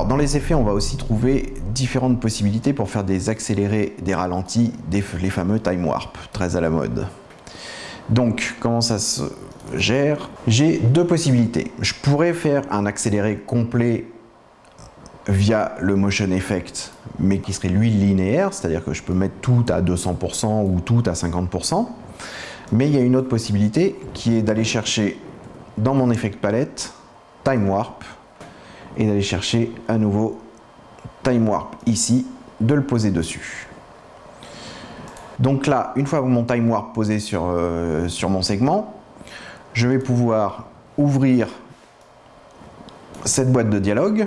Alors dans les effets, on va aussi trouver différentes possibilités pour faire des accélérés, des ralentis, les fameux time warp, très à la mode. Donc comment ça se gère? J'ai deux possibilités. Je pourrais faire un accéléré complet via le motion effect, mais qui serait lui linéaire, c'est-à-dire que je peux mettre tout à 200% ou tout à 50%. Mais il y a une autre possibilité qui est d'aller chercher dans mon effect palette time warp et d'aller chercher à nouveau time warp ici, de le poser dessus. Donc là, une fois mon time warp posé sur mon segment, je vais pouvoir ouvrir cette boîte de dialogue.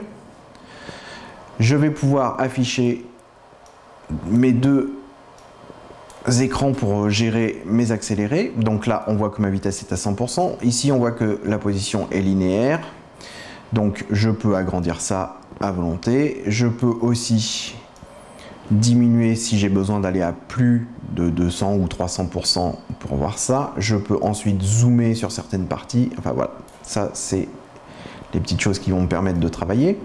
Je vais pouvoir afficher mes deux écrans pour gérer mes accélérés. Donc là, on voit que ma vitesse est à 100%. Ici, on voit que la position est linéaire. Donc je peux agrandir ça à volonté. Je peux aussi diminuer si j'ai besoin d'aller à plus de 200 ou 300% pour voir ça. Je peux ensuite zoomer sur certaines parties. Enfin voilà, ça c'est les petites choses qui vont me permettre de travailler.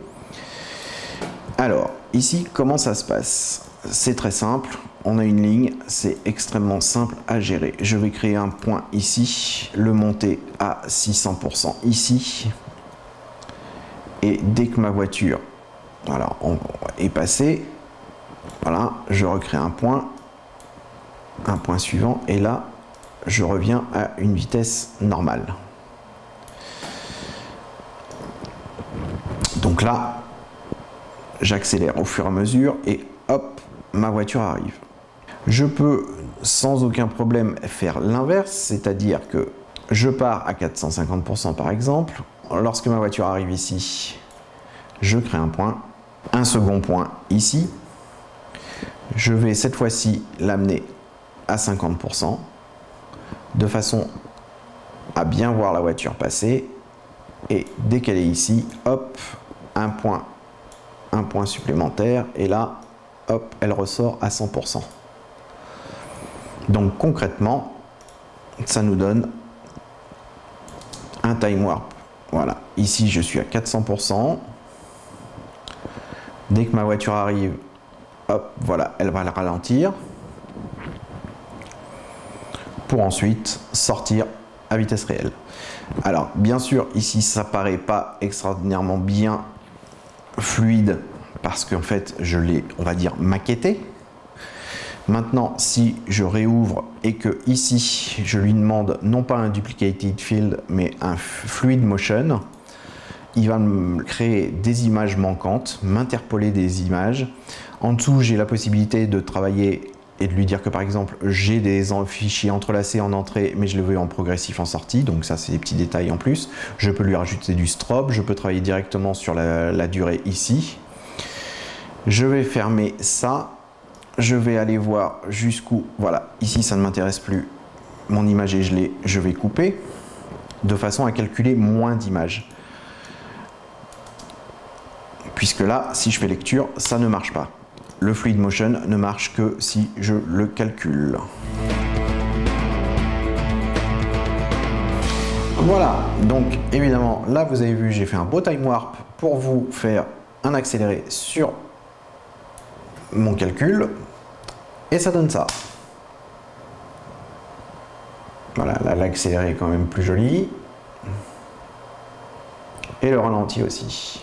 Alors ici, comment ça se passe? C'est très simple. On a une ligne, c'est extrêmement simple à gérer. Je vais créer un point ici, le monter à 600% ici. Et dès que ma voiture est passée, voilà, je recrée un point suivant, et là, je reviens à une vitesse normale. Donc là, j'accélère au fur et à mesure, et hop, ma voiture arrive. Je peux sans aucun problème faire l'inverse, c'est-à-dire que je pars à 450% par exemple. Lorsque ma voiture arrive ici, je crée un point, un second point ici. Je vais cette fois-ci l'amener à 50% de façon à bien voir la voiture passer. Et dès qu'elle est ici, hop, un point supplémentaire, et là, hop, elle ressort à 100%. Donc concrètement, ça nous donne un time warp. Voilà, ici je suis à 400%. Dès que ma voiture arrive, hop, voilà, elle va le ralentir pour ensuite sortir à vitesse réelle. Alors, bien sûr, ici, ça paraît pas extraordinairement bien fluide parce qu'en fait, je l'ai, on va dire, maquetté. Maintenant, si je réouvre et que ici, je lui demande non pas un duplicated field, mais un fluid motion, il va me créer des images manquantes, m'interpoler des images. En dessous, j'ai la possibilité de travailler et de lui dire que par exemple, j'ai des fichiers entrelacés en entrée, mais je le veux en progressif en sortie. Donc ça, c'est des petits détails en plus. Je peux lui rajouter du strobe. Je peux travailler directement sur la durée ici. Je vais fermer ça. Je vais aller voir jusqu'où, voilà, ici ça ne m'intéresse plus, mon image est gelée, je vais couper, de façon à calculer moins d'images. Puisque là, si je fais lecture, ça ne marche pas. Le fluid motion ne marche que si je le calcule. Voilà, donc évidemment, là vous avez vu, j'ai fait un beau time warp pour vous faire un accéléré sur mon calcul. Et ça donne ça. Voilà, là l'accéléré est quand même plus joli. Et le ralenti aussi.